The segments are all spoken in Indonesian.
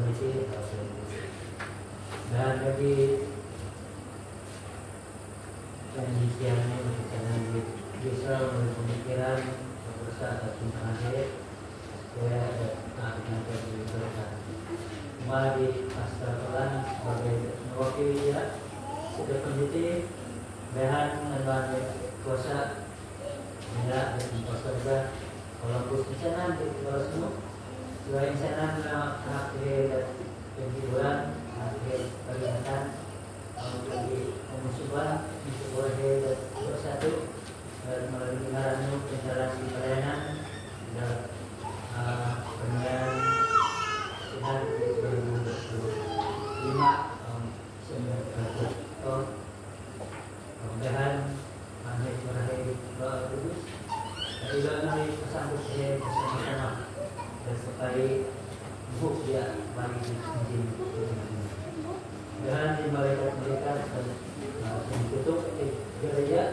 komisi dan bagi penelitiannya berbicara bisa pemikiran berusaha atau cintaan supaya ada keadilan diberikan kembali pasca pelan sebagai mewakili ya sudah peneliti bahan dan kuasa tidak dan kuasa juga kalau khususnya di kalau semua selain sana akhir penjualan akhir peringatan untuk di pemusuhan di sebuah satu melalui pengarang instalasi pelayanan dan penyiaran sinar 2025 sembilan kemudian akhir berakhir bagus dari dalam pesambut saya bersama-sama dan supaya buk dia bagi izin dan di malaikat mereka ditutup gereja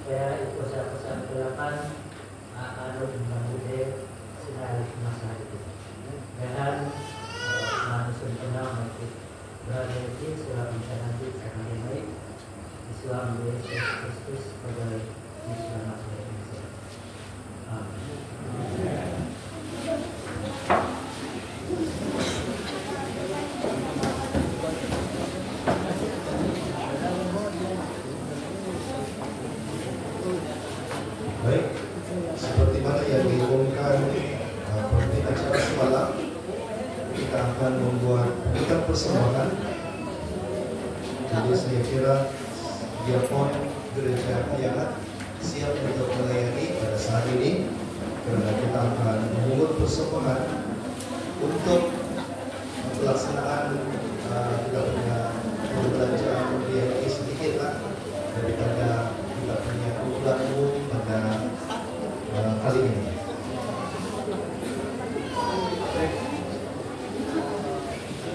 supaya pesan-pesan ke-8 akan mengambil sinar masa itu dan manusia tenang nanti berada di surah nanti akan baik Islam Yesus Kristus sebagai Islam Indonesia. Amin. Baik, seperti mana yang diumumkan pada acara semalam, kita akan membuat pembukaan persembahan. Jadi saya kira diakon gereja Kayangan siap untuk melayani pada saat ini karena kita akan membuat persembahan untuk pelaksanaan kita punya pembelajaran biaya sedikit lah daripada kita punya kumpulan umum pada kali ini.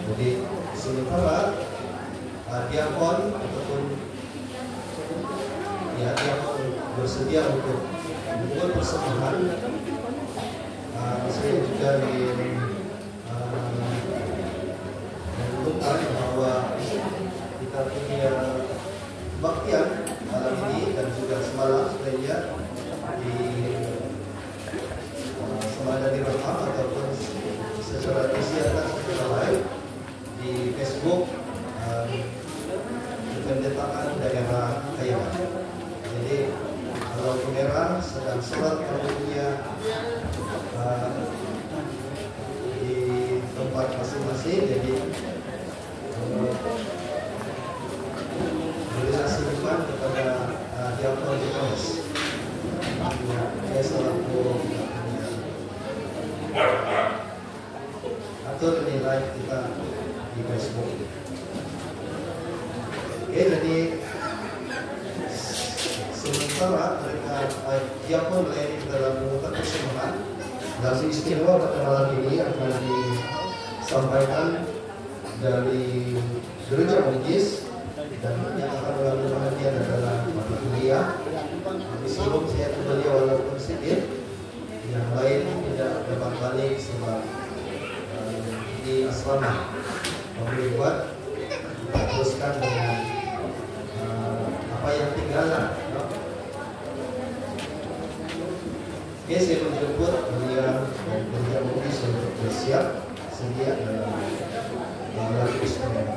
Jadi sementara diakon ataupun diakon bersedia untuk membuat persembahan, saya juga mengumumkan bahwa kita punya kebaktian malam ini dan juga semalam sebenarnya di semada di rekam ataupun secara disiarkan secara live di Facebook Kependetaan Daerah Kayangan. Jadi kalau kamera sedang sholat kamunya di tempat masing-masing, jadi berilah simpan kepada diakon di Kamis. Saya selaku atur nilai kita di Facebook. Oke, jadi sementara mereka diakon melayani dalam mengutar persembahan dan istimewa pada malam ini akan disampaikan dari Gereja Bugis dan yang akan mengambil perhatian adalah Bapak Kuliah. Meskipun saya kembali walaupun sedikit, yang lain tidak dapat balik sebab di asrama membuat kita teruskan dengan apa yang tinggalan. Oke, saya menjemput beliau dan Gereja Bugis untuk bersiap sedia dalam lagu istimewa.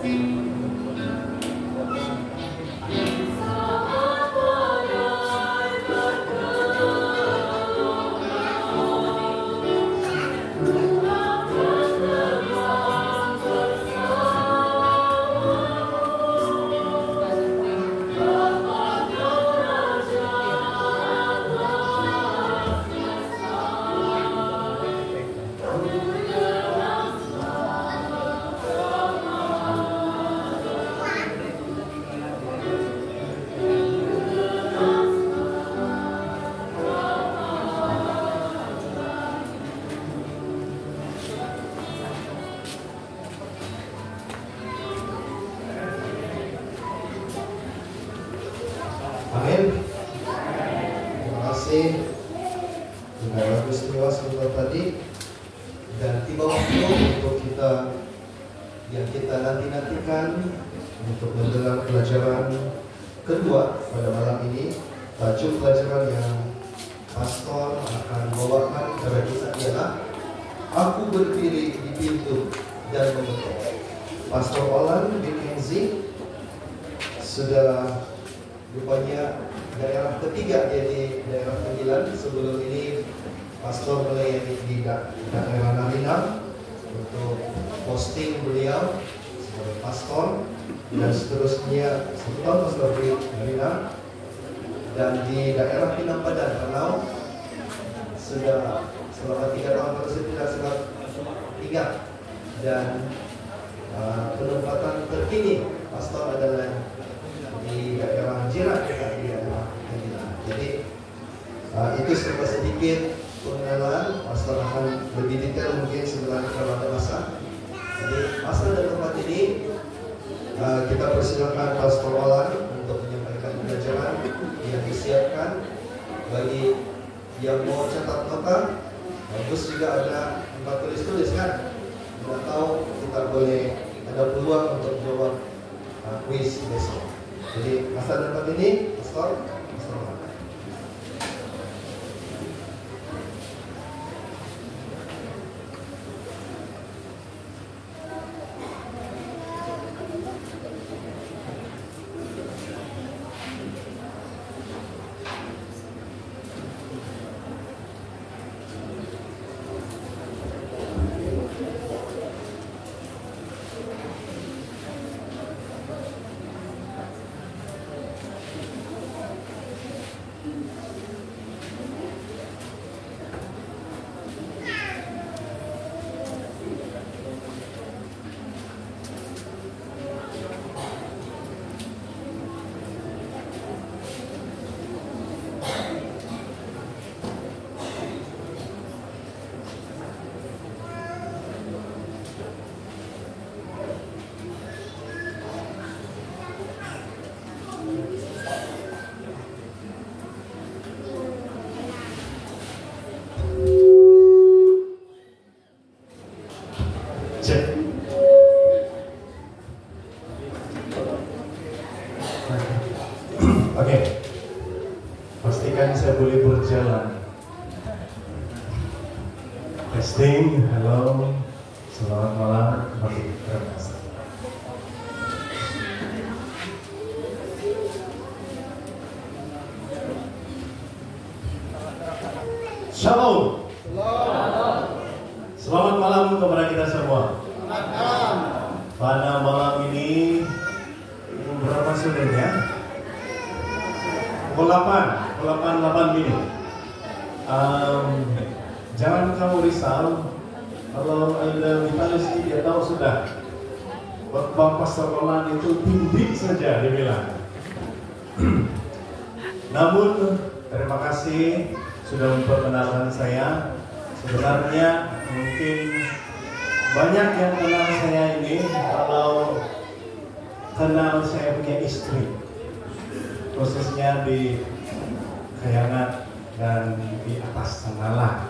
Amin. Terima kasih. Dengan lagu istimewa sebentar tadi, dan tiba waktu untuk kita yang kita nantikan untuk mendengar pelajaran kedua pada malam ini. Tajuk pelajaran yang pastor akan bawakan kepada kita ialah Aku Berdiri di Pintu dan Mengetuk. Pastor Olan Mackenzie sudah rupanya daerah ketiga, jadi daerah 9. Sebelum ini pastor melayani di daerah Narinang untuk posting beliau sebagai pastor, dan seterusnya 1 tahun pastor di Narinang, dan di daerah Pinang Padan Ranau sudah selama 3 tahun terus tidak salah tinggal, dan penempatan terkini pastor adalah di daerah Jiran, di daerah Jiran. Jadi itu sedikit pengenalan. Pastor akan lebih detail mungkin sebenarnya kalau ada masa. Jadi pastor dan tempat ini kita persilakan Pastor Olan untuk menyampaikan pelajaran yang disiapkan. Bagi yang mau catat nota, bagus juga ada tempat tulis kan. Tidak tahu kita boleh ada peluang untuk jawab kuis besok. Jadi masa depan ini, Pastor. Oke, pastikan saya boleh berjalan. Testing, halo, selamat malam, mari kita bahas. Shalom. Selamat malam kepada kita semua. Pada malam ini berapa sudahnya? Pukul 8 ini. Jangan kamu risau. Kalau ada Vitalis dia tahu sudah. Bapak Pastor Olan itu tinggi saja dia bilang. Namun terima kasih sudah memperkenalkan saya. Sebenarnya mungkin banyak yang kenal saya ini kalau kenal saya punya istri, khususnya di Kayangan dan di atas Sangalah.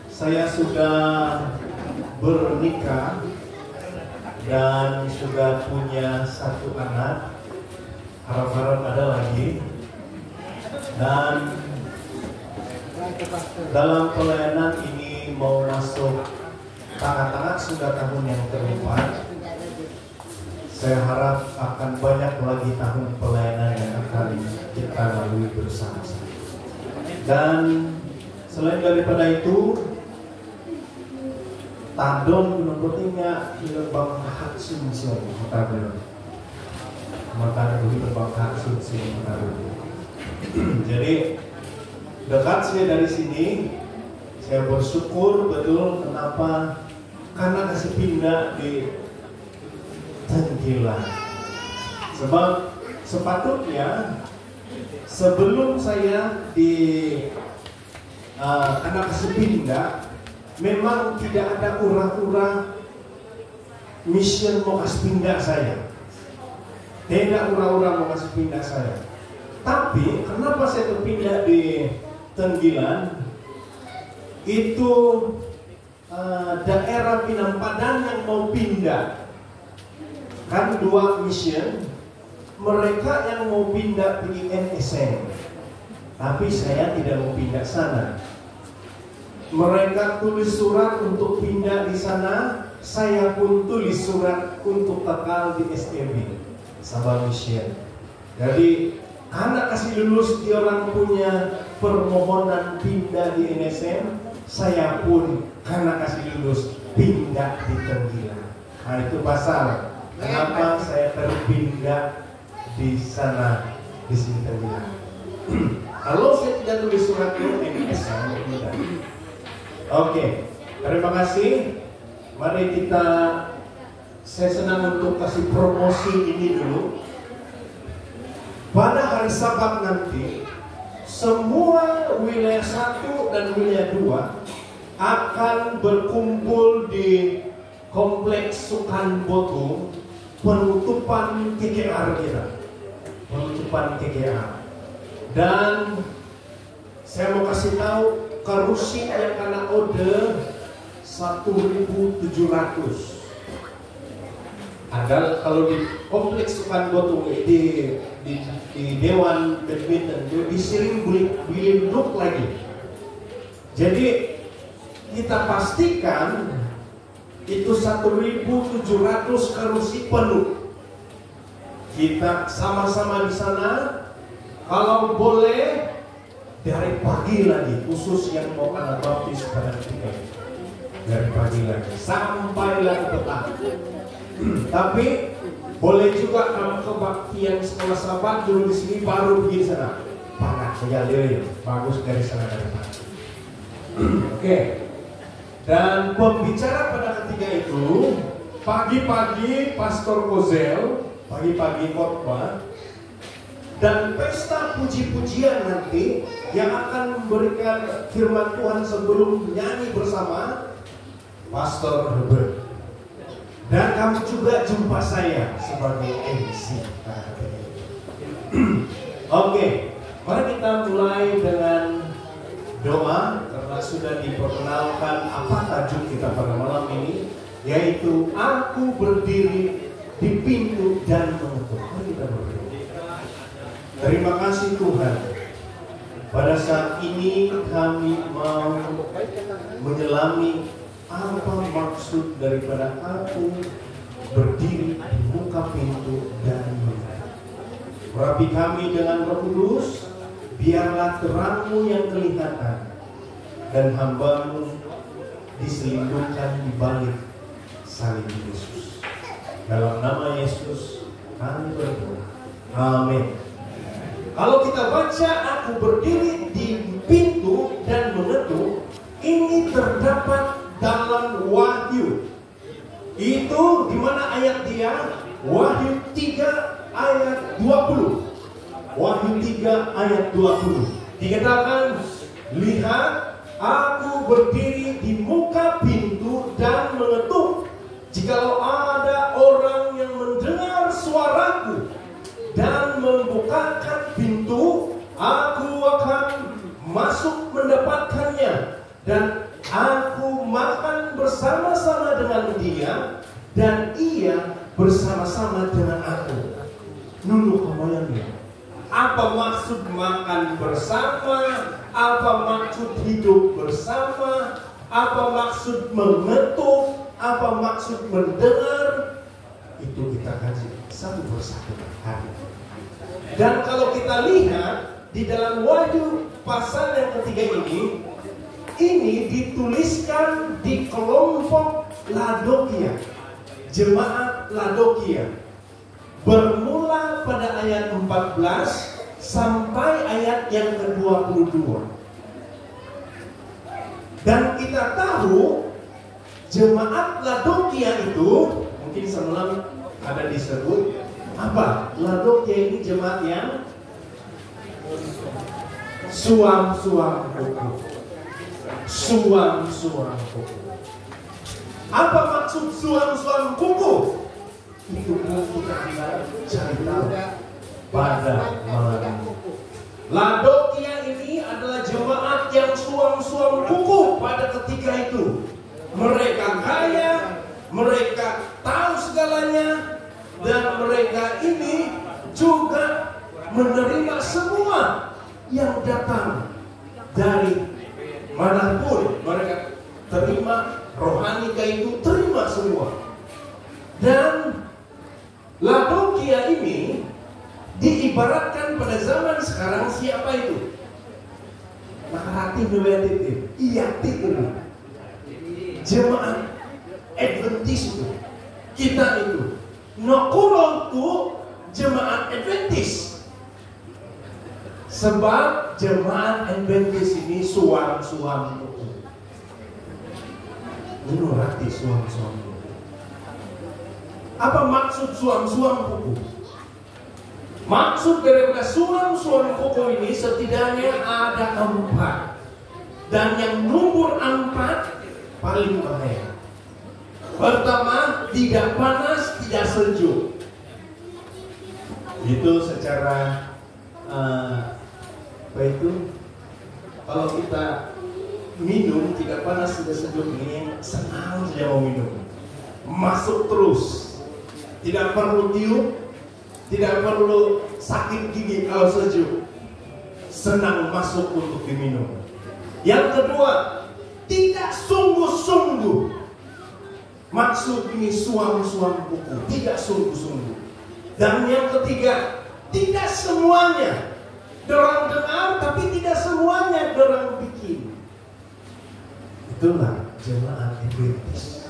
Saya sudah bernikah dan sudah punya 1 anak, harap-harap ada lagi. Dan dalam pelayanan ini mau masuk tengah-tengah sudah tahun yang keempat. Saya harap akan banyak lagi tahun pelayanan yang akan kita lalui bersama-sama. Dan selain daripada itu, tadon menurutnya ilbang haksun sih maka ilbang haksun sih maka. Jadi dekat saya dari sini, saya bersyukur betul kenapa, karena kasih pindah di Tenggilan. Sebab sepatutnya sebelum saya di karena kasih pindah, memang tidak ada ura-ura mission mau kasih pindah saya. Tidak ura-ura mau kasih pindah saya. Tapi kenapa saya terpindah di Tenggilan? Itu daerah Pinang Padan yang mau pindah. Kan dua mission, mereka yang mau pindah pergi NSM, tapi saya tidak mau pindah sana. Mereka tulis surat untuk pindah di sana, saya pun tulis surat untuk kekal di STB Sabah Mission. Jadi anak kasih lulus dia orang punya permohonan pindah di NSM, saya pun karena kasih lulus pindah di Tenggilan. Nah itu pasal kenapa saya terpindah di sana, di sini Tenggilan. Kalau saya tidak tulis surat ke NSM, tidak. Oke, terima kasih. Mari kita, saya senang untuk kasih promosi ini dulu. Pada hari Sabat nanti, semua wilayah 1 dan wilayah 2 akan berkumpul di Kompleks Sukan Botung, penutupan KKR kita. Penutupan KKR. Dan saya mau kasih tahu karusi yang kena order 1.700. Ada kalau di Kompleks Sukan Botung di Dewan Badminton disiring beli duduk lagi. Jadi kita pastikan itu 1.700 karusi penuh. Kita sama-sama di sana. Kalau boleh dari pagi lagi, khusus yang mau anak baptis pada ketika itu. Dari pagi lagi sampai lagi petang. Tapi boleh juga kamu kebaktian sekolah Sabat dulu di sini baru pergi sana. Panas saja bagus dari sana dari sana. Oke. Dan pembicara pada ketiga itu pagi-pagi Pastor Kozel, pagi-pagi khotbah. Dan pesta puji-pujian nanti yang akan memberikan firman Tuhan sebelum nyanyi bersama Pastor Herbert. Dan kamu juga jumpa saya sebagai MC. Oke, mari kita mulai dengan doa karena sudah diperkenalkan apa tajuk kita pada malam ini, yaitu aku berdiri di pintu dan mengetuk. Mari kita berdoa. Terima kasih Tuhan. Pada saat ini kami mau menyelami apa maksud daripada aku berdiri di muka pintu dan mengetuk. Urapi kami dengan Roh Kudus, biarlah terang-Mu yang kelihatan dan hamba-Mu diselindungkan di balik salib Yesus. Dalam nama Yesus kami berdoa. Amin. Kalau kita baca aku berdiri di pintu dan mengetuk, ini terdapat dalam Wahyu. Itu di mana ayat dia? Wahyu 3 ayat 20. Wahyu 3 ayat 20. Dikatakan, lihat aku berdiri di muka pintu dan mengetuk. Jikalau ada orang yang mendengar suaraku dan membukakan pintu, aku akan masuk mendapatkannya dan aku makan bersama-sama dengan dia dan ia bersama-sama dengan aku. Nunu kamayanya. Apa maksud makan bersama? Apa maksud hidup bersama? Apa maksud mengetuk? Apa maksud mendengar? Itu kita kaji satu persatu hari. Dan kalau kita lihat di dalam Wahyu pasal yang ketiga ini dituliskan di kelompok Laodikia, jemaat Laodikia. Bermula pada ayat 14 sampai ayat yang ke-22. Dan kita tahu jemaat Laodikia itu mungkin semalam ada disebut apa? Laodikia ini jemaat yang suam-suam kuku. Suam-suam kuku. Apa maksud suam-suam kuku? Itu kita cari tahu pada malam ini. Laodikia ini adalah jemaat yang suam-suam kuku pada ketika itu. Mereka kaya, mereka tahu segalanya, dan mereka ini juga menerima semua yang datang dari manapun. Mereka terima rohani itu, terima semua. Dan Laodikia ini diibaratkan pada zaman sekarang siapa itu? Nakarati nuwetitif, iyati itu. Jemaat Adventist itu. Kita itu. Nokulon itu jemaat Adventist. Sebab jemaat Adventist ini suam-suam itu. Menurati suam-suam itu. Apa maksud suam-suam kuku? Maksud daripada suam-suam kuku ini setidaknya ada 4. Dan yang nomor 4 paling bahaya. Pertama, tidak panas, tidak sejuk. Itu secara apa itu? Kalau kita minum tidak panas, tidak sejuk, ini senang saja mau minum. Masuk terus. Tidak perlu tiup, tidak perlu sakit gigi kalau sejuk. Senang masuk untuk diminum. Yang kedua, tidak sungguh-sungguh. Maksud ini suam-suam kuku, tidak sungguh-sungguh. Dan yang ketiga, tidak semuanya dorang dengar, tapi tidak semuanya dorang bikin. Itulah jemaat Adventist.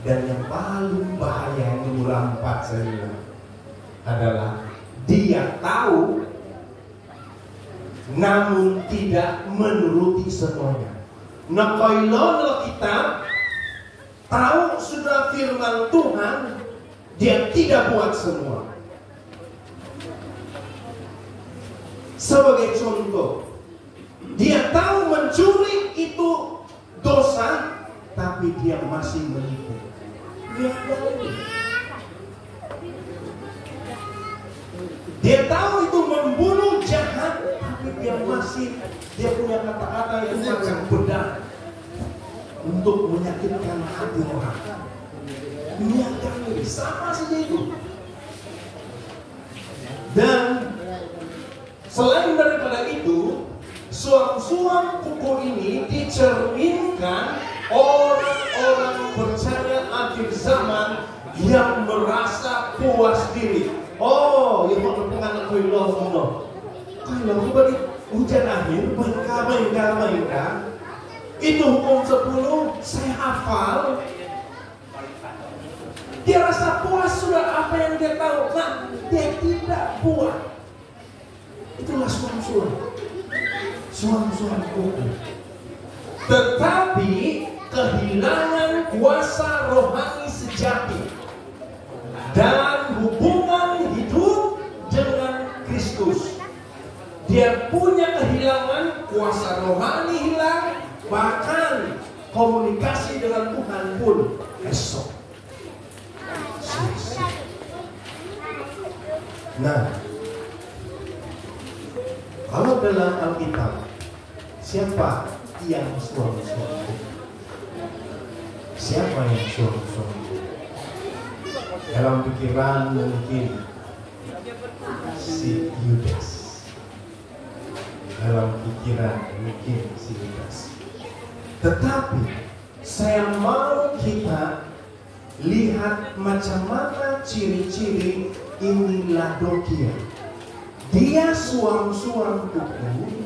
Dan yang paling bahaya yang nomor 4 saya bilang adalah dia tahu namun tidak menuruti semuanya. Nah, kalau kita tahu sudah firman Tuhan, dia tidak buat semua. Sebagai contoh, dia tahu mencuri itu dosa, tapi dia masih menipu. Dia tahu itu membunuh jahat, tapi dia punya kata-kata yang macam bedah untuk menyakitkan hati orang. Niatkan ini sama saja itu. Dan selain daripada itu, suam-suam kuku ini dicerminkan orang-orang percaya akhir zaman yang merasa puas diri. Oh, yang berpengaruh ke Allah. Kalau bagi hujan akhir, baik-baik. Itu hukum 10, saya hafal. Dia rasa puas sudah apa yang dia tahu. Nah, dia tidak puas. Itulah suam-suam. Suam-suam kuku. Tetapi kehilangan kuasa rohani sejati dan hubungan hidup dengan Kristus. Dia punya kehilangan kuasa rohani hilang, bahkan komunikasi dengan Tuhan pun esok. Nah, kalau dalam Alkitab, siapa yang suam-suam? Siapa yang suam-suam? Dalam pikiran mungkin si Yudas. Dalam pikiran mungkin si Yudas. Tetapi saya mau kita lihat macam mana ciri-ciri ini Laodikia. Dia suam-suam kuku,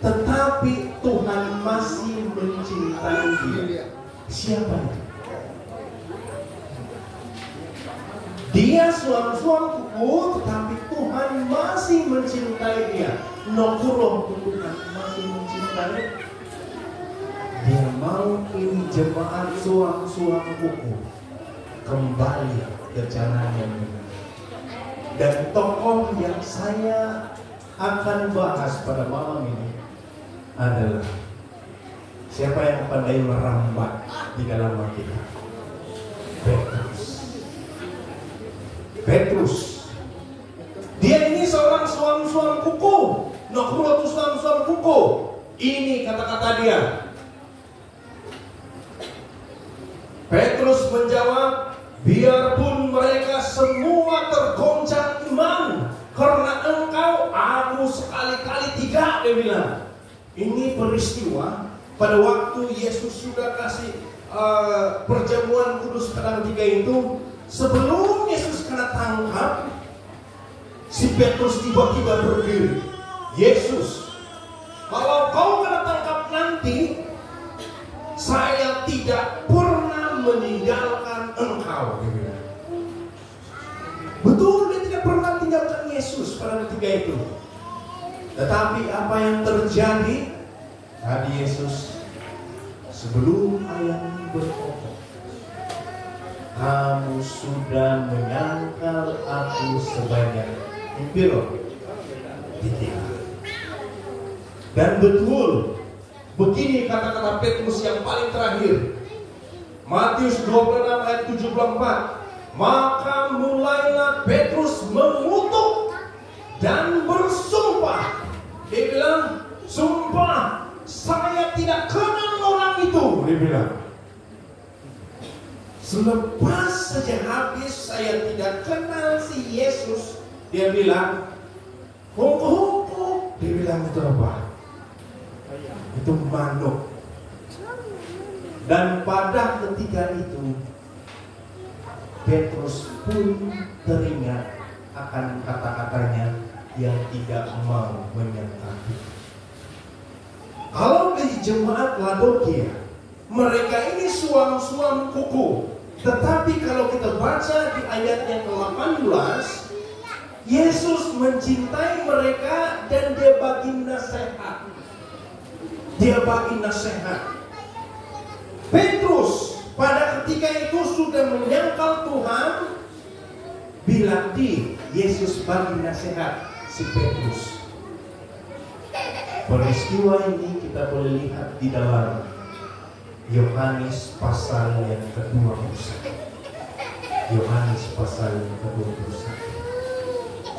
tetapi Tuhan masih mencintai dia. Siapa itu? Dia suam-suam kuku, tetapi Tuhan masih mencintai dia. Nokuroh Tuhan masih mencintai. Dia mau ini jemaat suam-suam kuku kembali ke jalan yang benar. Dan tokoh yang saya akan bahas pada malam ini adalah siapa yang pandai merambat di dalam hati kita? Petrus. Dia ini seorang suam-suam kuku. Nokuroh suam-suam kuku. Ini kata-kata dia. Petrus menjawab, biarpun mereka semua tergoncang iman karena engkau, aku sekali-kali tidak, dia bilang. Ini peristiwa pada waktu Yesus sudah kasih perjamuan kudus kadang tiga itu. Sebelum Yesus kena tangkap, si Petrus tiba-tiba berdiri. Yesus, kalau kau kena tangkap nanti, saya tidak pernah meninggalkan engkau. Betul, dia tidak pernah tinggalkan Yesus pada ketika itu. Tetapi apa yang terjadi? Tadi Yesus, sebelum ayam berkokok, kamu sudah menyangkal aku sebanyak impiro tiga. Dan betul, begini kata-kata Petrus yang paling terakhir. Matius 26 ayat 74. Maka mulailah Petrus mengutuk dan bersumpah. Dia bilang, sumpah, saya tidak kenal orang itu. Dia bilang, selepas saja habis saya tidak kenal si Yesus. Dia bilang, hukum. Dia bilang itu apa? Itu manuk. Dan pada ketika itu Petrus pun teringat akan kata-katanya yang tidak mau menyangkal. Kalau di jemaat Laodikia, mereka ini suam-suam kuku. Tetapi kalau kita baca di ayat yang ke-18, Yesus mencintai mereka dan dia bagi nasihat. Dia bagi nasihat. Petrus pada ketika itu sudah menyangkal Tuhan, bilang Yesus bagi nasihat si Petrus. Peristiwa ini kita boleh lihat di dalam Yohanes pasal yang ke-21. Yohanes pasal yang ke-21.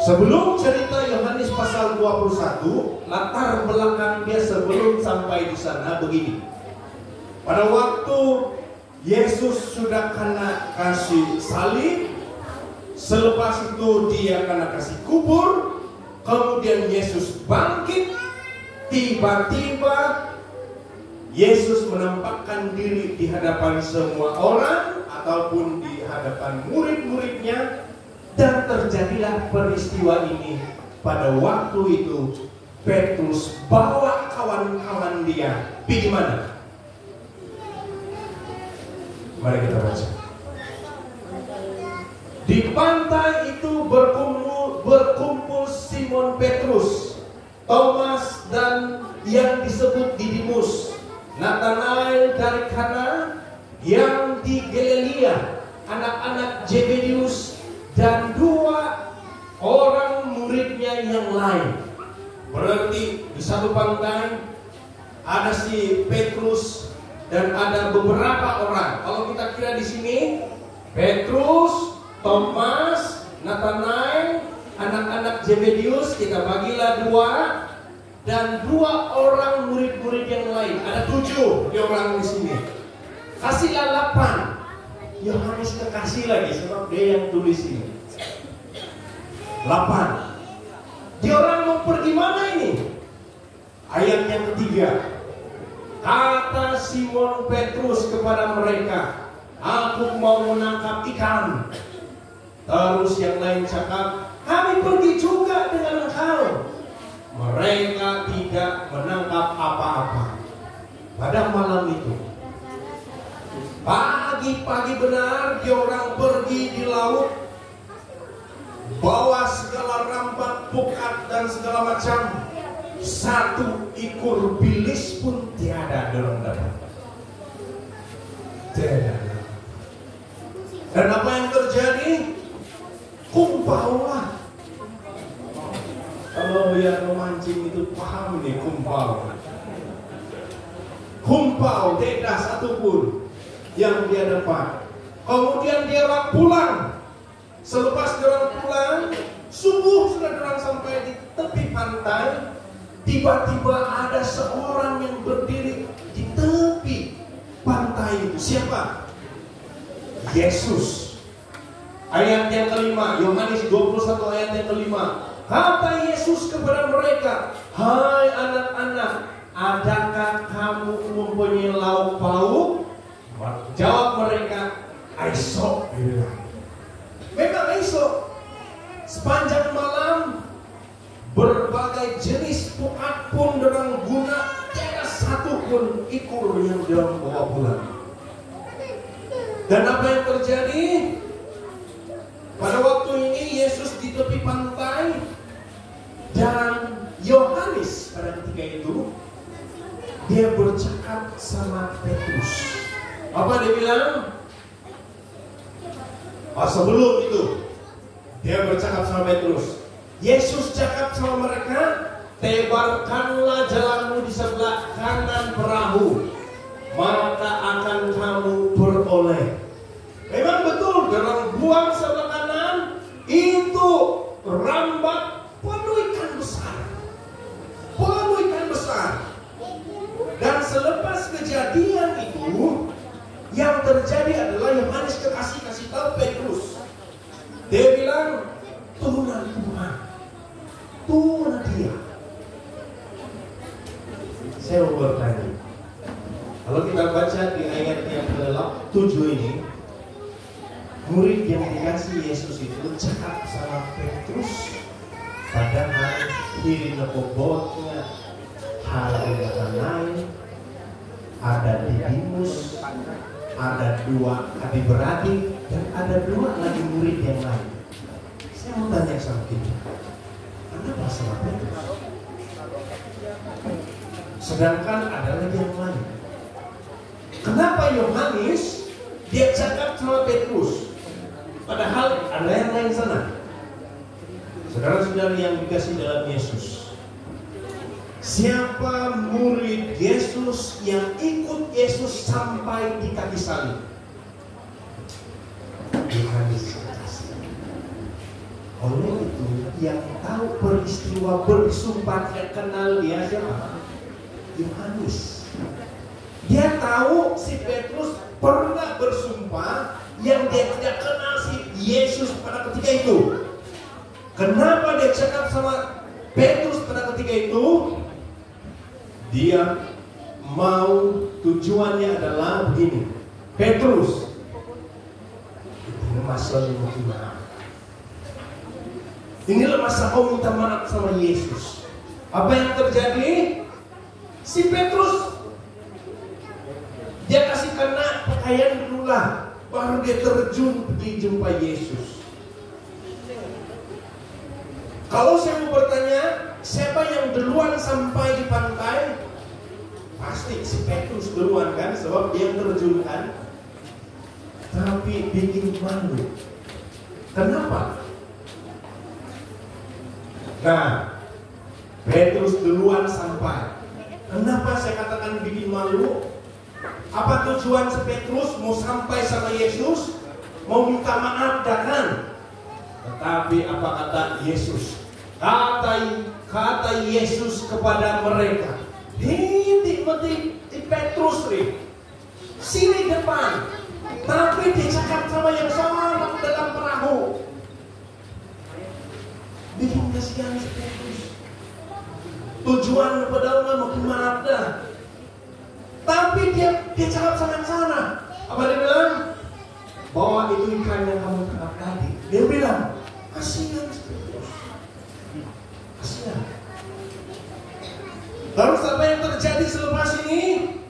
Sebelum cerita Yohanes pasal 21, latar belakang dia sebelum sampai di sana begini. Pada waktu Yesus sudah kena kasih salib, selepas itu dia kena kasih kubur, kemudian Yesus bangkit, tiba-tiba Yesus menampakkan diri di hadapan semua orang ataupun di hadapan murid-muridnya, dan terjadilah peristiwa ini. Pada waktu itu Petrus bawa kawan-kawan dia pergi mana? Mari kita baca. Di pantai itu berkumpul Simon Petrus, Thomas dan yang disebut Didimus, Nathanael dari Kana yang di Galilea, anak-anak Zebedius, dan dua orang muridnya yang lain. Berarti di satu pantai ada si Petrus dan ada beberapa orang. Kalau kita kira di sini, Petrus, Thomas, Nathanael, anak-anak Zebedius, kita bagilah dua, dan dua orang murid-murid yang lain. Ada 7 orang di sini. Kasihlah 8. Yohanes kekasih lagi sebab dia yang tulis ini. 8. Dia orang mau pergi mana ini? Ayat yang ketiga. Kata Simon Petrus kepada mereka, aku mau menangkap ikan. Terus yang lain cakap, kami pergi juga dengan engkau. Mereka tidak menangkap apa-apa. Pada malam itu, pagi-pagi benar, diorang pergi di laut, bawa segala rambat, pukat dan segala macam. Satu ekor bilis pun tiada dalam dapat. Tiada. Dan apa yang terjadi? Kumpaulah. Kalau yang memancing itu paham nih, kumpau. Kumpau, tidak satupun yang dia dapat. Kemudian dia pulang. Selepas dia pulang, subuh sudah dia sampai di tepi pantai. Tiba-tiba ada seorang yang berdiri di tepi pantai itu. Siapa? Yesus. Ayat yang kelima, Yohanes 21 ayat yang kelima. Kata Yesus kepada mereka, hai anak-anak, adakah kamu mempunyai lauk pauk? Jawab mereka, esok. Memang esok. Sepanjang malam, berbagai jenis pukat pun dorang guna, tiada satu pun ekor yang dorang bawa pulang. Dan apa yang terjadi? Pada waktu ini Yesus di tepi pantai, dan Yohanes pada ketika itu dia bercakap sama Petrus. Apa dia bilang? Sebelum itu dia bercakap sama Petrus. Yesus cakap sama mereka, tebarkanlah jalanmu di sebelah kanan perahu, maka akan kamu beroleh. Memang betul, dorang buang sebelah kanan, itu rambat penuh ikan besar. Penuh ikan besar. Dan selepas kejadian itu, yang terjadi adalah Yohanes kasih tahu Petrus. Dia bilang, turunan Tuhan. Tuhan dia. Saya mau bertanya, kalau kita baca di ayat yang ke-7 ini, murid yang dikasih Yesus itu cakap sama Petrus, padahal kiri nebobotnya hari lain, ada Didimus, ada 2 adik-beradik, dan ada 2 lagi murid yang lain. Saya mau tanya sama kita, kenapa sama Petrus? Sedangkan ada lagi yang lain. Kenapa Yohanes dia cakap sama Petrus? Padahal ada yang lain sana. Saudara-saudara yang dikasih dalam Yesus, siapa murid Yesus yang ikut Yesus sampai di kaki salib? Yohanes. Oleh itu, yang tahu peristiwa bersumpah dan kenal dia siapa? Yohanes. Dia tahu si Petrus pernah bersumpah yang dia tidak kenal si Yesus pada ketika itu. Kenapa dia cakap sama Petrus pada ketika itu? Dia mau, tujuannya adalah begini. Petrus, ini masalah gimana? Inilah masa kau minta maaf sama Yesus. Apa yang terjadi? Si Petrus dia kasih kena pakaian dulu lah, baru dia terjun pergi jumpa Yesus. Kalau saya mau bertanya, siapa yang duluan sampai di pantai? Pasti si Petrus duluan kan, sebab dia terjun kan. Tapi bikin malu. Kenapa? Nah, Petrus duluan sampai. Kenapa saya katakan bikin malu? Apa tujuan si Petrus mau sampai sama Yesus? Mau minta maaf kan? Tetapi apa kata Yesus? Kata Yesus kepada mereka, ini Petrus nih, sini depan. Tapi dicakap sama yang sama dalam perahu. Bikin kasihan si Petrus. Tujuan padahal mau maaf dah. Tapi dia cakap sama yang sana. Apa dia bilang? Bawa itu ikan yang kamu tangkap tadi. Dia bilang, kasihan Petrus. Kasihan. Lalu apa yang terjadi selepas ini?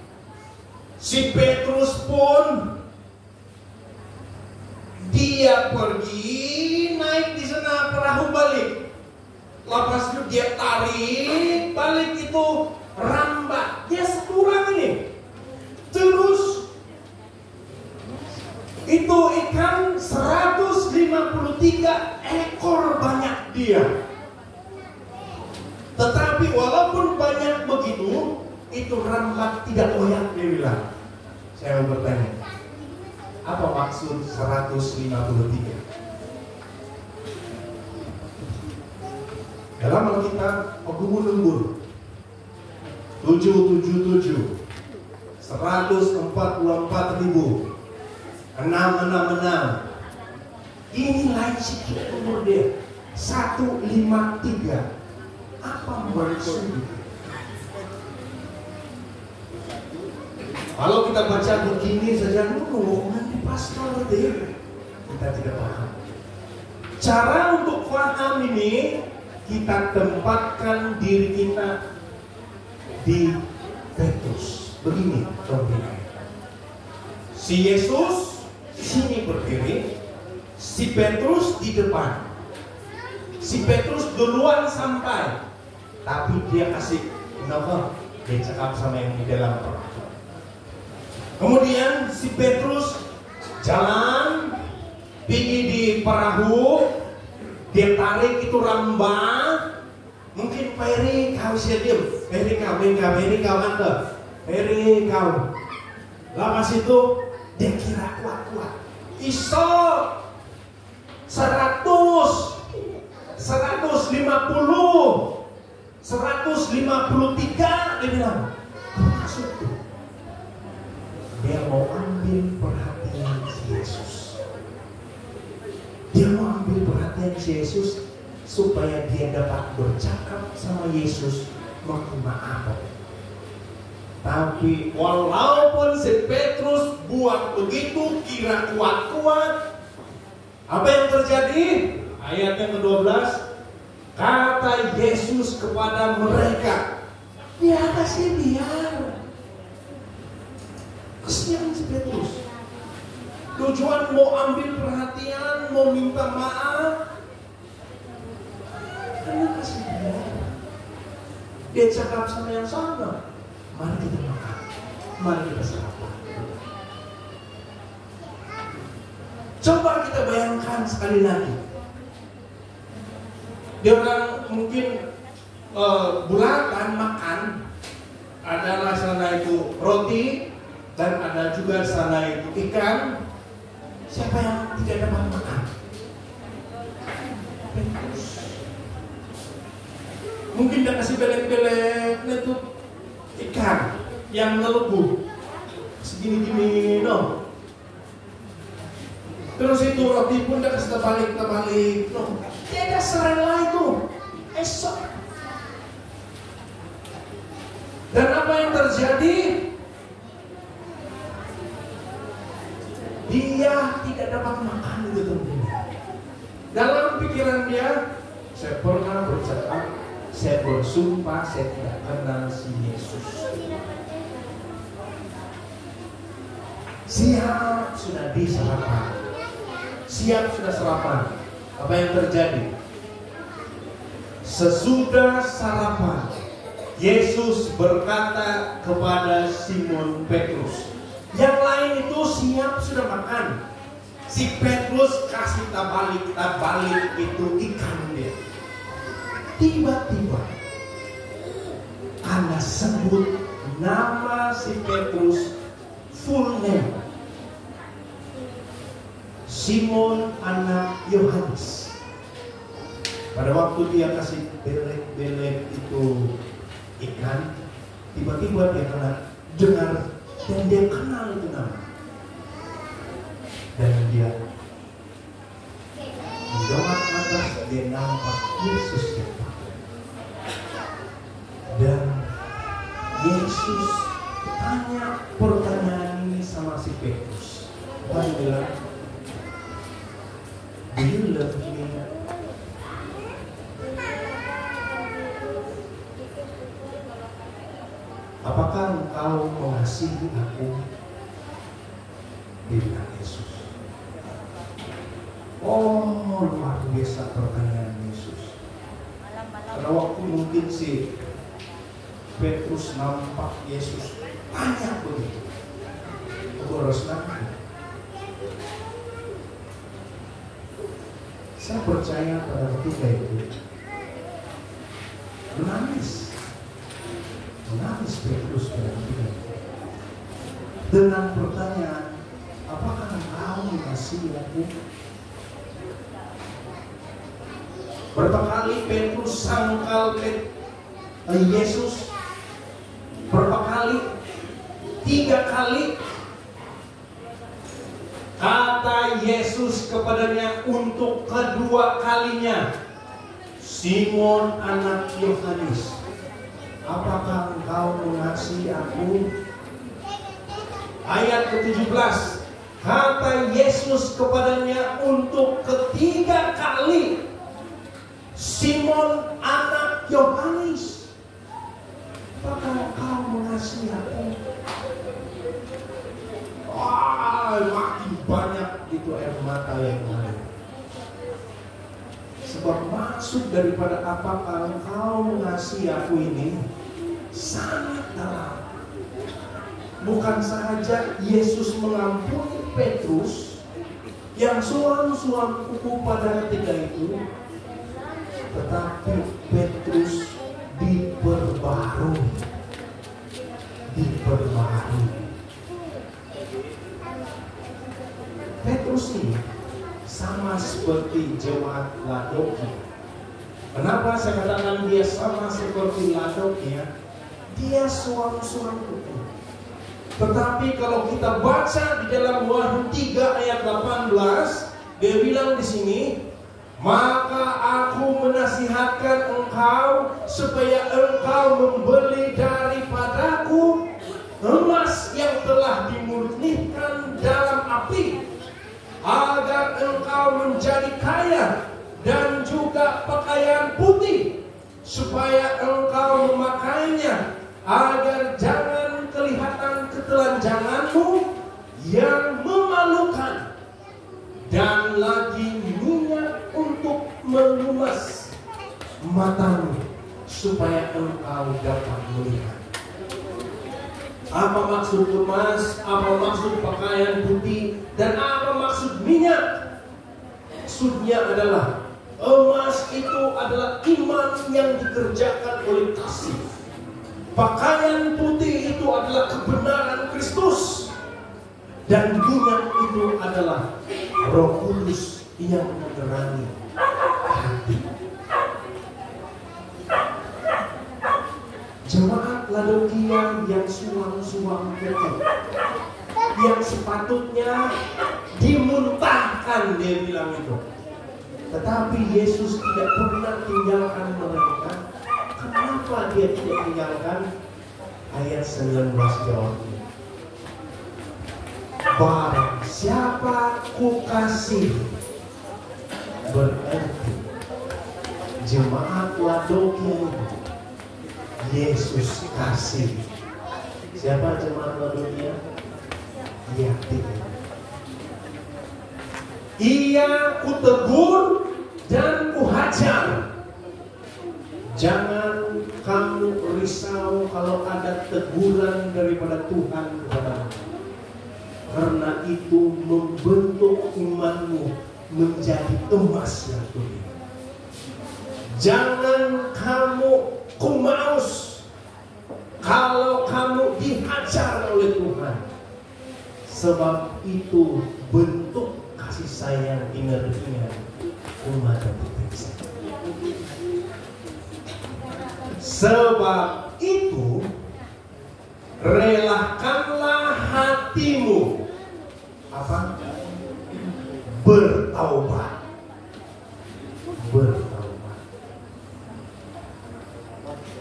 Si Petrus pun dia pergi naik di sana perahu balik. Lepas itu dia tarik balik itu rambat. Dia sekurang ini. Terus itu ikan 153 ekor banyak dia. Tetapi walaupun banyak begitu, itu rambat tidak koyak, dia bilang. Saya mau bertanya, apa maksud 153? Dalam Alkitab, aku menunggu 777 144.000 666. Ini lain sedikit umur dia 153. Apa maksudnya? Kalau kita baca begini saja, nanti pastor deh, kita tidak paham. Cara untuk paham ini, kita tempatkan diri kita di Petrus. Begini contohnya. Si Yesus di sini berdiri, si Petrus di depan. Si Petrus duluan sampai, tapi dia kasih kenapa? Dia cakap sama yang di dalam perahu. Kemudian si Petrus jalan, pergi di perahu, dia tarik itu rambah. Mungkin Peri kau siap, Peri kau anda, Peri kau. Lepas itu dia kira kuat. Iso 100, 150, 153, dia bilang. Maksudnya dia mau ambil perhatian si Yesus. Dia mau ambil perhatian si Yesus supaya dia dapat bercakap sama Yesus, mohon maaf. Tapi walaupun si Petrus buat begitu, kira kuat-kuat, apa yang terjadi? Ayat yang ke-12, kata Yesus kepada mereka, ya kasih biar. Kesian si Petrus. Tujuan mau ambil perhatian, mau minta maaf, karena kasih dia. Dia cakap sama yang sama. Mari kita makan, mari kita sarapan. Coba kita bayangkan sekali lagi. Dia orang mungkin bulatan makan, adalah sana itu roti, dan ada juga sana itu ikan. Siapa yang tidak dapat makan? Petrus. Mungkin dia kasih belek-belek itu ikan yang melepuh segini-gini, no. Terus itu roti pun dia kasih terbalik, no. Dia serela itu esok. Dan apa yang terjadi? Dia tidak dapat makan itu tentunya. Dalam pikiran dia, saya pernah bercakap, saya bersumpah saya tidak kenal si Yesus. Siap sudah di sarapan. Siap sudah sarapan. Apa yang terjadi? Sesudah sarapan, Yesus berkata kepada Simon Petrus. Yang lain itu siap sudah makan. Si Petrus kasih tabalik itu ikan dia. Tiba-tiba karena sebut nama si Petrus full name, Simon anak Yohanes. Pada waktu dia kasih belek-belek itu ikan, tiba-tiba dia dengar dan dia kenal itu nama. Dan dia mendongak atas, dia nampak Yesus yang pakai. Dan Yesus tanya bilang, "Do you love me?" Apakah engkau mengasihi aku? Dia bilang Yesus. Oh, luar biasa pertanyaan Yesus. Karena waktu mungkin si Petrus nampak Yesus tanya begitu, aku harus nangis. Saya percaya pada ketika itu menangis Petrus pada ketika itu dengan pertanyaan, apakah engkau mengasihi aku? Berapa kali Petrus sangkal Yesus? Berapa kali? 3 kali. Kata Yesus kepadanya untuk kedua kalinya, "Simon anak Yohanes, apakah engkau mengasihi aku?" Ayat ke-17, kata Yesus kepadanya untuk ketiga kali, "Simon anak Yohanes, apakah engkau mengasihi aku?" Wah, makin banyak itu air mata yang mengalir. Sebab maksud daripada apakah engkau mengasihi aku ini sangat dalam. Bukan saja Yesus mengampuni Petrus yang suam-suam kuku pada ketika itu, tetapi Petrus diperbarui. Petrus ini sama seperti jemaat Laodikia. Kenapa saya katakan dia sama seperti Laodikia? Dia suam-suam kuku. Tetapi kalau kita baca di dalam Wahyu 3 ayat 18, dia bilang di sini, "Maka aku menasihatkan engkau supaya engkau membeli daripadaku emas yang telah dimurnikan dalam api, agar engkau menjadi kaya, dan juga pakaian putih, supaya engkau memakainya, agar jangan kelihatan ketelanjanganmu yang memalukan, dan lagi minyak untuk melumas matamu, supaya engkau dapat melihat." Apa maksud emas? Apa maksud pakaian putih? Dan apa maksud minyak? Maksudnya adalah emas itu adalah iman yang dikerjakan oleh kasih. Pakaian putih itu adalah kebenaran Kristus. Dan minyak itu adalah Roh Kudus yang menerangi hati. Jemaat Laodikia yang suam-suam kuku, yang sepatutnya dimuntahkan, dia bilang itu. Tetapi Yesus tidak pernah tinggalkan mereka. Kenapa dia tidak tinggalkan? Ayat 19 jawabnya, "Barang siapa kukasih," berarti jemaat Laodikia itu Yesus kasih. Siapa jemaat Laodikia? Yakin. "Ia kutegur dan kuhajar." Jangan kamu risau kalau ada teguran daripada Tuhan kepadamu, karena itu membentuk imanmu menjadi emas yang putih. Jangan kamu kumaus kalau kamu dihajar oleh Tuhan, sebab itu bentuk kasih sayang inertinya umat Tuhan. Sebab itu relakanlah hatimu apa? Bertaubat.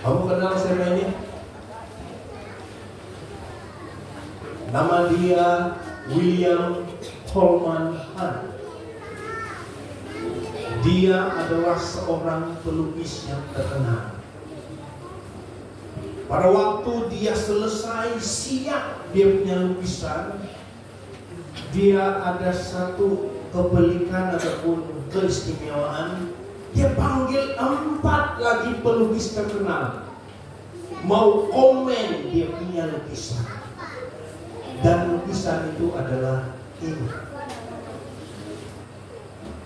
Kamu kenal siapa ini? Nama dia William Holman Hunt. Dia adalah seorang pelukis yang terkenal. Pada waktu dia selesai siap dia punya lukisan, dia ada satu kebelikan ataupun keistimewaan. Dia panggil 4 lagi pelukis terkenal mau komen dia punya lukisan. Dan lukisan itu adalah ini.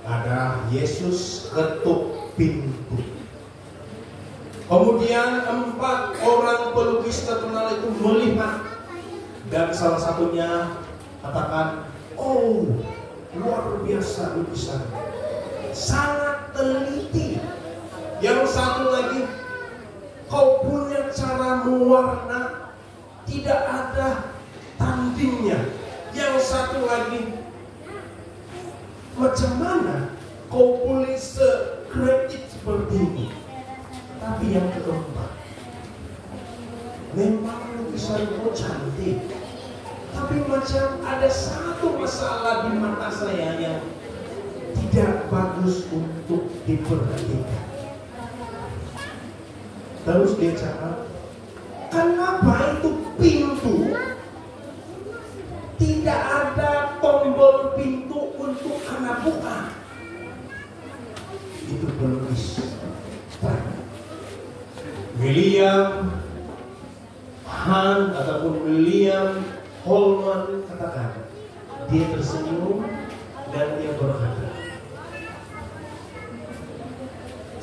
Ada Yesus ketuk pintu. Kemudian 4 orang pelukis terkenal itu melihat, dan salah satunya katakan, oh luar biasa lukisan, sangat teliti. Yang satu lagi, kau punya cara mewarna tidak ada tandingnya. Yang satu lagi, macam mana kau boleh sekreatif seperti ini? Tapi yang keempat, memang lukisan kau cantik, tapi macam ada satu masalah di mata saya yang tidak bagus untuk diperhatikan. Terus dia cakap, kenapa itu pintu tidak ada tombol pintu untuk kena buka? Itu pelukis William Hunt ataupun William Holman katakan, dia tersenyum dan dia berkata,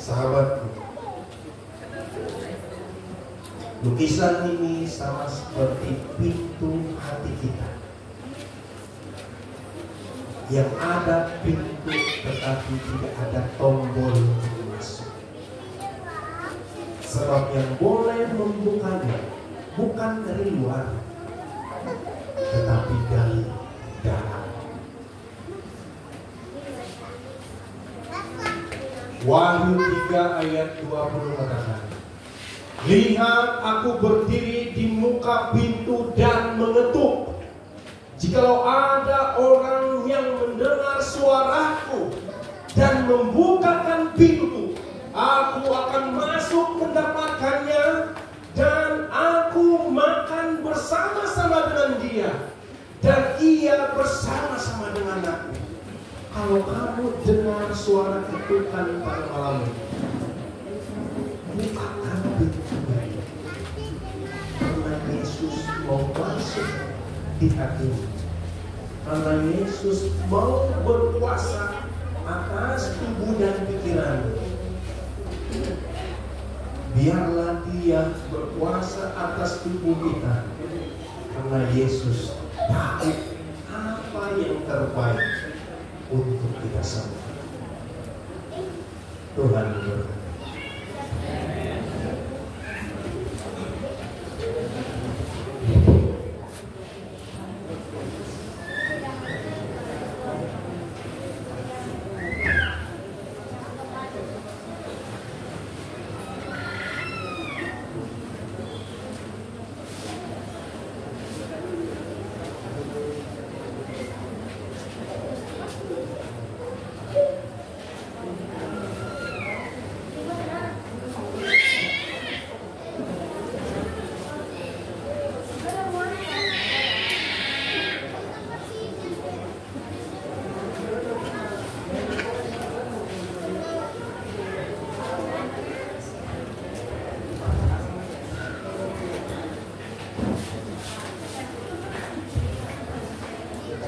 sahabatku, lukisan ini sama seperti pintu hati kita. Yang ada pintu tetapi tidak ada tombol untuk masuk. Sebab yang boleh membukanya bukan dari luar, tetapi dari dalam. Wahyu 3 ayat 20 katakan, lihat aku berdiri di muka pintu dan mengetuk. Jikalau ada orang yang mendengar suaraku dan membukakan pintu, aku akan masuk mendapatkannya dan aku makan bersama-sama dengan dia dan ia bersama-sama dengan aku. Kalau kamu dengar suara ketukan pada malam ini, bukakan pintunya, karena Yesus mau masuk di hatimu. Karena Yesus mau berkuasa atas tubuh dan pikiranmu. Biarlah dia berkuasa atas tubuh kita, karena Yesus tahu apa yang terbaik untuk kita semua. Tuhan memberkati.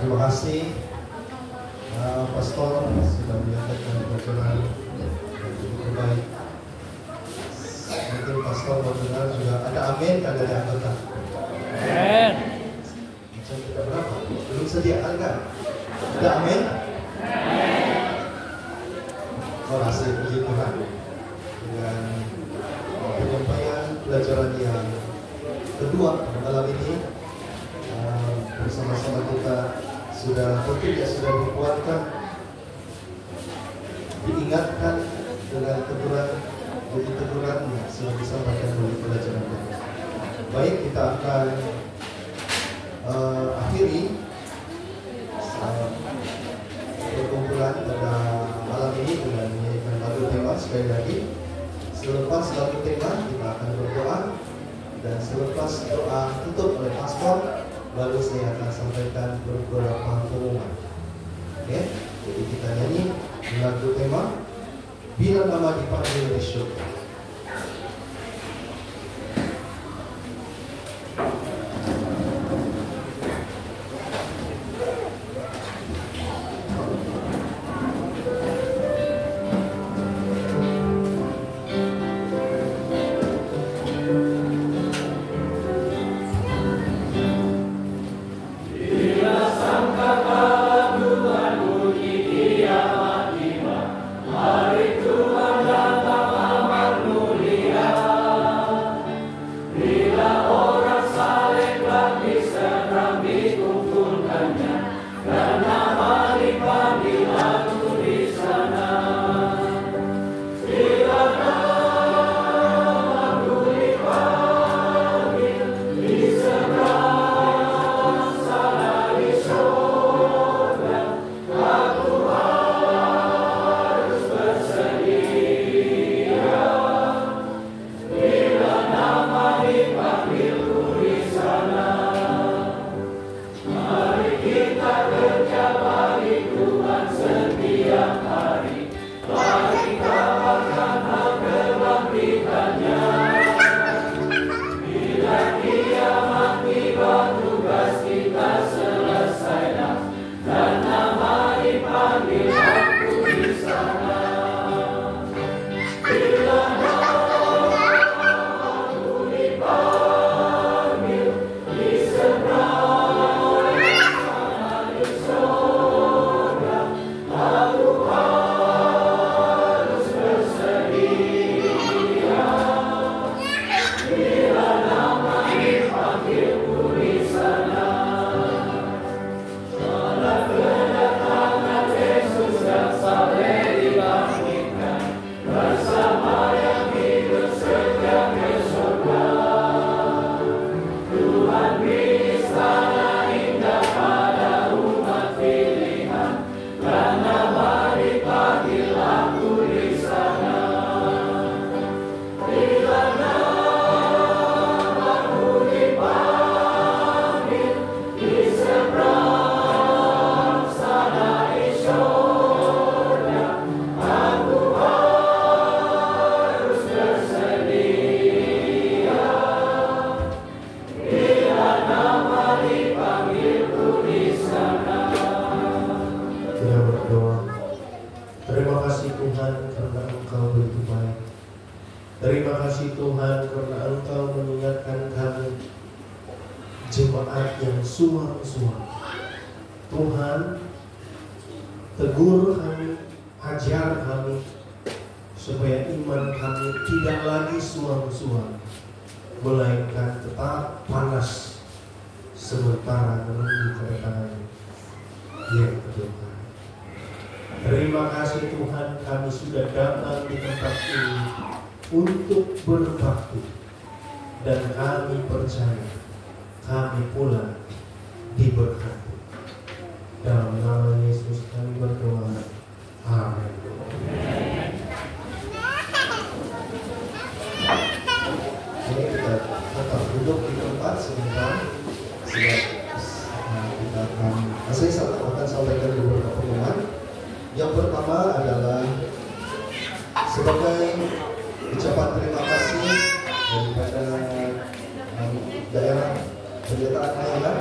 Terima kasih Pastor sudah menyampaikan pelajaran yang cukup baik. Mungkin Pastor mau dengar juga ada amin kan dari anggota. Amin. Macam kita berapa? Belum sedia kan? Ada amin? Terima kasih, puji Tuhan. Dengan penyampaian pelajaran yang kedua malam ini, bersama-sama kita sudah dikuatkan, diingatkan dengan teguran yang sudah disampaikan oleh pelajaran kita. Baik, kita akan akhiri sekali lagi. Selepas lagu tema kita akan berdoa, dan selepas doa tutup oleh pastor, baru saya akan sampaikan beberapa pengumuman. Oke, jadi kita nyanyi lagu tema Bila Nama Dipanggil di Surga. jemaat yang suam-suam. Tuhan, tegur kami, ajar kami, supaya iman kami tidak lagi suam-suam, melainkan tetap panas sementara menunggu kedatangan yang kedua. Terima kasih Tuhan, kami sudah datang di tempat ini untuk berbakti, dan kami percaya kami pula diberkati. Dalam nama Yesus kami berdoa. Amin. Ini kita tetap duduk di tempat sebentar. Kita akan sampaikan beberapa pengumuman. Yang pertama adalah sebagai ucapan terima kasih daripada daerah pendeta Thailand,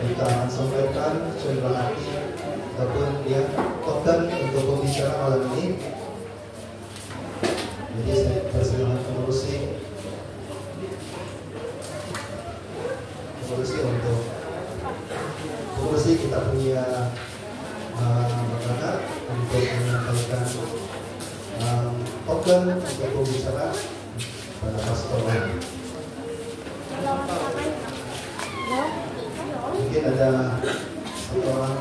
kita akan sampaikan cendera hati ataupun dia token untuk pembicara malam ini. Jadi saya persilakan pengurusi untuk pengurusi kita punya makanan untuk menyampaikan token untuk pembicara pada pastor lain. Mungkin ada satu orang.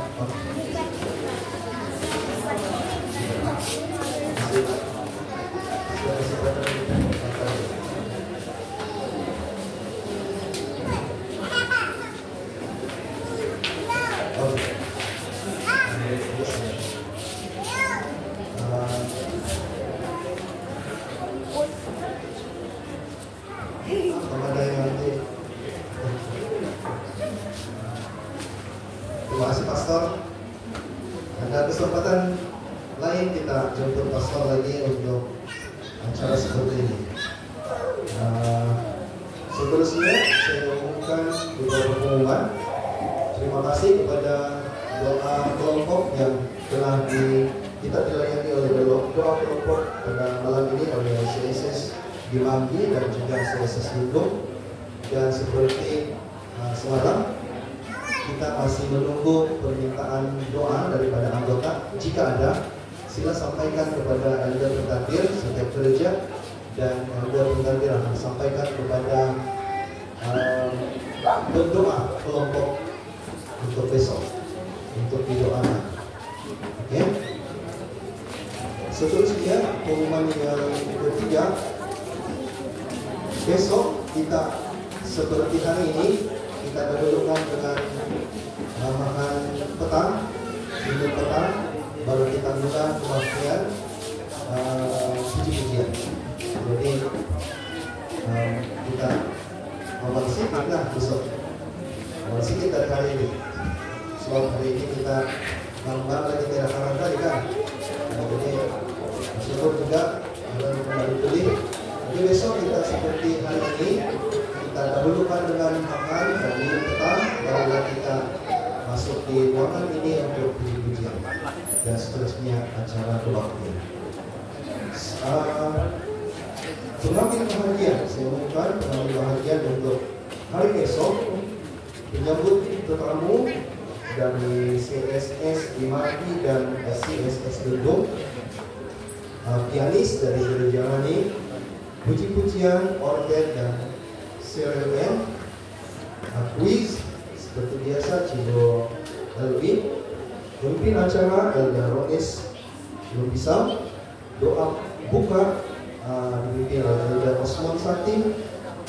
pastor. Ada kesempatan lain kita jemput pastor lagi untuk acara seperti ini. Seterusnya saya umumkan beberapa pengumuman. Terima kasih kepada doa kelompok yang telah kita dilayani oleh doa kelompok pada malam ini oleh CSS Gimanggi dan juga CSS Lundung. Dan seperti semalam, kita masih menunggu permintaan doa daripada anggota. Jika ada, sila sampaikan kepada elder pentadir setiap gereja, dan elder pentadir akan sampaikan kepada berdoa kelompok untuk besok, untuk didoakan. Oke. Seterusnya pengumuman yang ketiga, besok kita seperti hari ini kita berdulukan dengan makan petang, minum petang, baru kita mulai kebaktian puji-pujian. Jadi kita awal sedikit lah besok, awal sedikit dari hari ini. Sebab hari ini kita malam lagi tidak kanan kali kan. Jadi syukur juga dan kembali pulih. Jadi besok kita seperti hari ini kita dahulukan dengan makan dan minum petang, barulah kita masuk di ruangan ini untuk puji-pujian dan seterusnya acara kebaktian. Semakin bahagia, saya umumkan semakin bahagia untuk hari besok menyambut tetamu dari CSS Gimanggi dan CSS Lundung, pianis dari Gereja Rani, puji-pujian, organ dan seremen, kuis seperti biasa Cibo Elvin, pemimpin acara Elda Ronis Lumbisam, doa buka dipimpin oleh Elda Osman Sakti,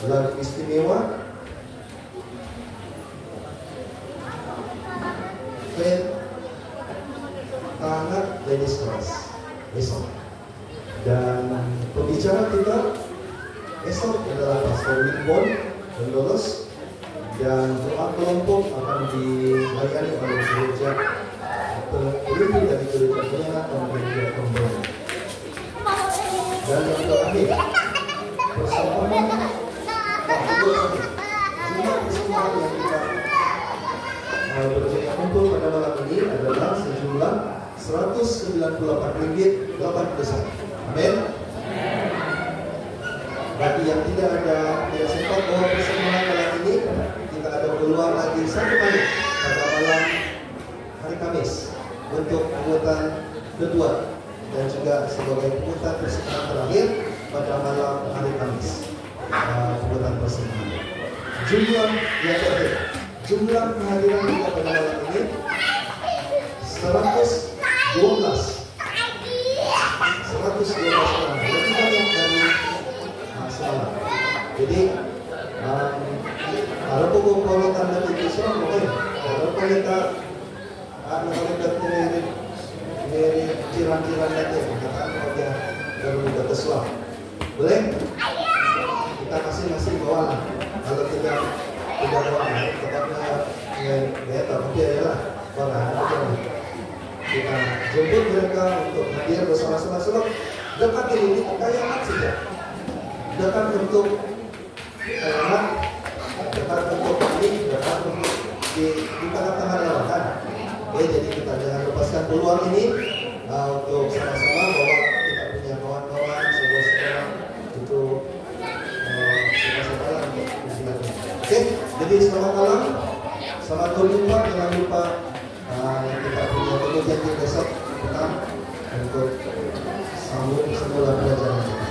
lagu istimewa Tangan Ladies Cross besok. Dan pembicara kita esok adalah Pastor Wimbon Mendolos, dan doa kelompok akan dilayani oleh gereja pemimpin dari gereja penyerat dan gereja pembeli. Dan yang terakhir persembahan jumlah persembahan yang kita berjaya kumpul pada malam ini adalah sejumlah Rp198.81. Amin. Bagi yang tidak ada yang sempat bawa persembahan malam ini, kita ada peluang lagi satu kali pada malam hari Kamis untuk pungutan kedua dan juga sebagai pungutan persembahan terakhir pada malam hari Kamis. Pungutan persembahan. Jumlah yang terakhir, jumlah kehadiran kita pada malam ini 112 orang, lebih banyak dari semalam. Jadi kalau pukul tanda itu semua mungkin kalau kita dari jiran-jiran nanti katakan kalau dia baru berkesuap, boleh kita masing-masing bawa lah. Kalau tidak bawa, tetapnya ya tapi adalah bawa kita jemput mereka untuk hadir bersama-sama. Sebab dekat ini kekayaan saja, dekat untuk kekayaan, dekat untuk kami, dekat untuk di tengah-tengah lewatan. Jadi kita jangan lepaskan peluang ini untuk sama-sama bahwa kita punya kawan-kawan, saudara-saudara itu sama-sama untuk bersilaturahmi. Oke, jadi selamat malam, selamat berjumpa, jangan lupa kita punya penelitian besok petang untuk sambung semula pelajaran kita.